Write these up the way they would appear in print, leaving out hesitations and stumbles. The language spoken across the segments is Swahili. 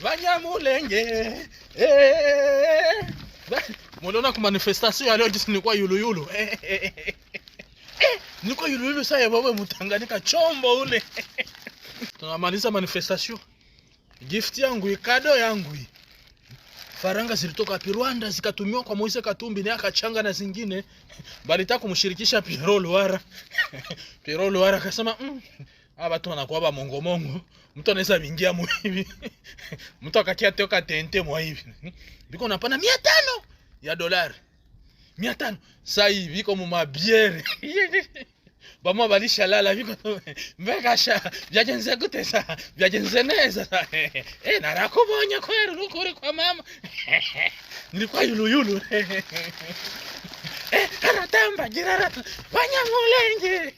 Banyamulenge. Eh. Muliona ku manifestation ya leo jinsi nilikuwa yulu. Nilikuwa yulu sasa wewe Mtanganyika chombo ule. Tunamaliza manifestation. Gift yangu, kado yangu. Faranga zilitoka Rwanda zikatumiwa kwa Moise Katumbi na akachanga na zingine. Balitaka kumshirikisha Pierrot Luara. Pierrot Luara akasema watu wanakuwa ba mongo. Mtu anaweza mingia mu hivi. Mtu akakia toka tente mwa hivi. Biko napana 500 ya dolari. 500. Sasa hivi biko mu mabiere. Bamwa balisha lala biko mbekasha byagenze gute sa byagenze neza narakubonye kwera nukuri kwa mama nilikuwa yulu aratamba girarata Banyamulenge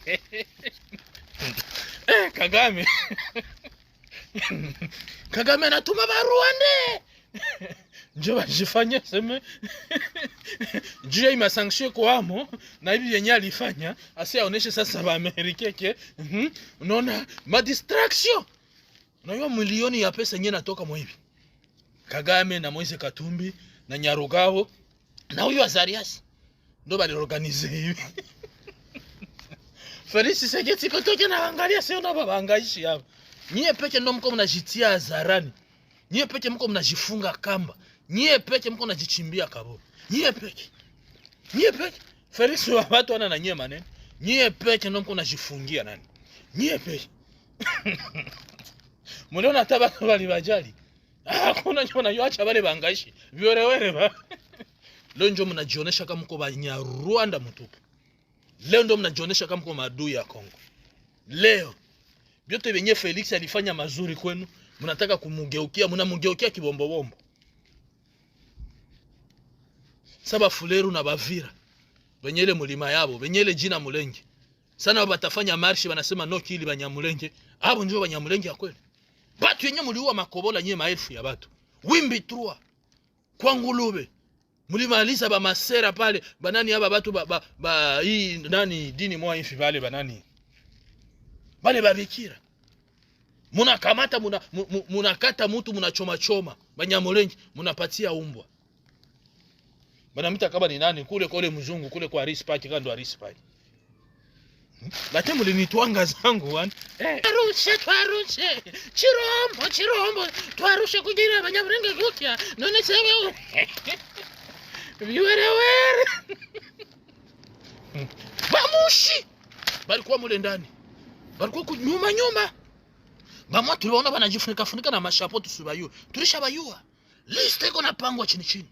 Kagame natuma baruande njo bajifanya sema juu ya sanction kwa amo na hivi yenye alifanya asiaoneshe sasa ba Amerikeke unaona ma distraction unayo milioni ya pesa yenye natoka mwa hivi Kagame na Moise Katumbi na Nyarugabo na huyo Azarias ndo bali organize hivi Felix Segeti kotoke na angalia sio na baba angaishi hapa nyie peke ndo mko mnajitia hadharani nyie peke mko mnajifunga kamba nyie peke mko mnajichimbia kaburi nyie peke Felix wa watu wana na nyie maneno nyie peke ndo mko mnajifungia nani nyie peke Muliona hata bako bali bajali hakuna njoo nayoacha bale bangaishi viorewere ba leo ndio mnajionesha kama mko Banyarwanda mtupu leo ndio mnajionesha kama mko maadui ya Kongo leo biote benye Felix alifanya mazuri kwenu mnataka kumugeukia mnamugeukia kibombo saba Fuleru na Bavira benye ile mulima yabo benye ile jina Mulenge sana batafanya marshi wanasema no kili Banyamulenge abo ndio Banyamulenge ya kweli batu yenye muliua makobola nye maelfu ya batu wimbi trua kwa ngulube mulimaliza ba masera pale banani aba batu ba hii nani dini mwa hivi pale banani bale babikira munakamata munakata mtu munachoma Banyamulenge munapatia umbwa banamita kama ni nani kule kwa ule mzungu kule kwa Arispark kando Arispark lakini mlinitwanga zangu wana twarushe chirombo twarushe kugira Banyamulenge gutya none sewe viwerewere bamushi balikuwa mule ndani balikuwa kunyuma bamwa tuliona banajifunika na mashapo tusubayo tulishabayua liste iko napangwa chini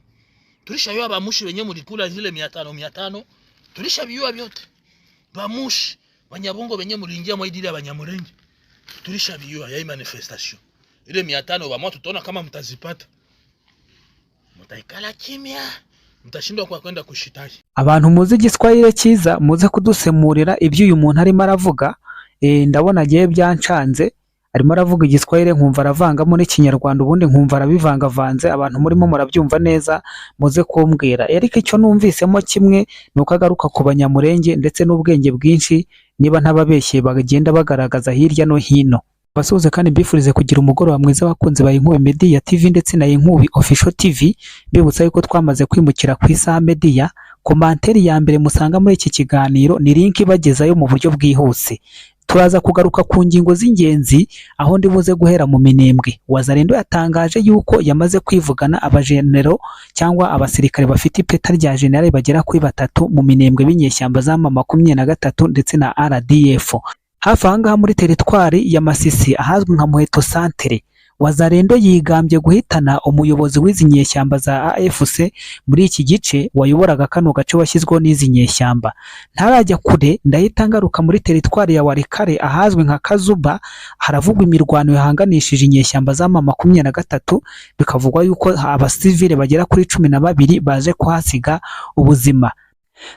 tulishayua bamushi wenyewe mulikula zile 500 tulishabiyua vyote bamushi Banyabongo wenyewe muliingia mwa idili ya Banyamulenge tulishabiyua ya manifestation ile 500 bamwa tutaona kama mtazipata mutaikala kimya mtashindwa kwa kwenda kushitaki abantu muzi Igiswahili cyiza muze kudusemurira ibyo uyu muntu arimo aravuga ndabona agiye byancanze arimo aravuga Igiswahili nkumva aravangamo n'Ikinyarwanda ubundi nkumva arabivangavanze abantu murimo murabyumva neza muze kumbwira ariko icyo numvisemo kimwe nuko agaruka ku Banyamulenge ndetse n'ubwenge bwinshi niba ntababeshye bagenda bagaragaza hirya no hino basuhuze kandi mbifurize kugira umugoroba mwiza abakunzi ba Inkubi Media TV ndetse na Inkubi Official TV bibutsa yuko twamaze kwimukira ku Isaha Media komanteri ya mbere musanga muri iki kiganiro ni link ibagezayo mu buryo bwihuse turaza kugaruka ku ngingo z'ingenzi aho ndibuze guhera mu Minembwe Wazalendo yatangaje yuko yamaze kwivugana abajenero cyangwa abasirikare bafite ipeta rya general bagera kuri 3 mu Minembwe b'inyeshyamba za M23 ndetse na RDF hafi ahangaha muri teritwari ya Masisi ahazwi nka Muheto Centre Wazalendo yigambye guhitana umuyobozi w'izi nyeshyamba za AFC muri iki gice wayoboraga kano gace washyizweho n'izi nyeshyamba ntarajya kure ndahita ngaruka muri teritwari ya Warikare ahazwi nka Kazuba haravugwa imirwano yahanganishije inyeshyamba za M23 bikavugwa yuko abasivile bagera kuri 12 baje kuhasiga ubuzima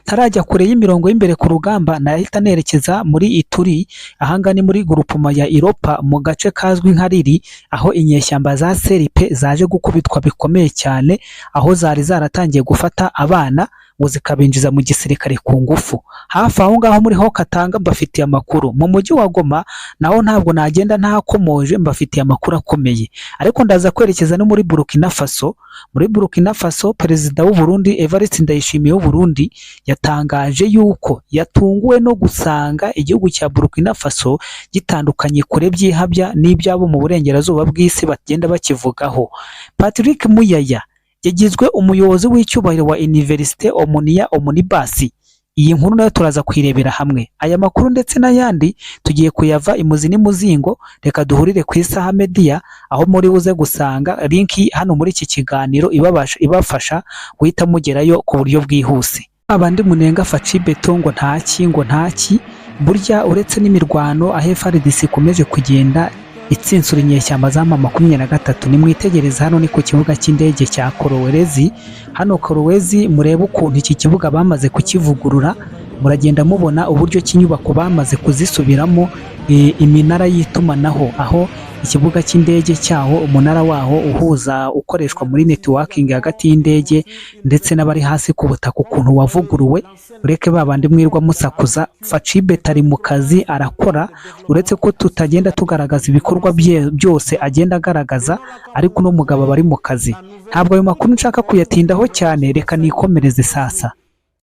tarajya kure y'imirongo y'imbere ku rugamba nahita nerekeza muri Ituri ahangani muri grupuma ya Iropa mu gace kazwi nka Riri aho inyeshyamba za Seripe zaje gukubitwa bikomeye cyane aho zari zaratangiye gufata abana ngo zikabinjiza mu gisirikare ku ngufu. Hafi aho ngaho muri ho Katanga mbafitiye amakuru. Mu mujyi wa Goma naho ntabwo nagenda ntakomoje, mbafitiye amakuru akomeye. Ariko ndaza kwerekeza no muri Burkina Faso. Muri Burkina Faso perezida w'u Burundi Evariste Ndayishimiye w'u Burundi yatangaje yuko yatunguwe no gusanga igihugu cya Burkina Faso gitandukanye kure byihabya n'ibyabo mu burengerazuba bw'isi bagenda bakivugaho. Patrick Muyaya yagizwe umuyobozi w'icyubahiro wa Université Omonia Omnibus. Iyi nkuru nayo turaza kwirebera hamwe. Aya makuru ndetse n'ayandi tugiye kuyava imuzi n'imuzingo. Reka duhurire ku Isaha Media aho muri uze gusanga linki hano muri iki kiganiro ibafasha guhita mugerayo ku buryo bwihuse. Abandi munenga Faci Beto ngo ntaki burya uretse n'imirwano aho FARDC ikomeje kugenda itsinsura inyeshyamba za M23. Nimwitegereza hano ni ku kibuga cy'indege cya Kolwezi. Hano Kolwezi murebe ukuntu iki kibuga bamaze kukivugurura, muragenda mubona uburyo cy'inyubako bamaze kuzisubiramo, iminara y'itumanaho, aho ikibuga cy'indege cyaho umunara waho uhuza ukoreshwa muri networking hagati y'indege ndetse n'abari hasi ku butaka ukuntu wavuguruwe. Ureke babandi mwirwa musakuza, Faci Beto ari mu kazi arakora, uretse ko tutagenda tugaragaza ibikorwa byose agenda agaragaza, ariko no mugabo bari mu kazi. Ntabwo ayo makuru nshaka kuyatindaho cyane, reka nikomereze sasa.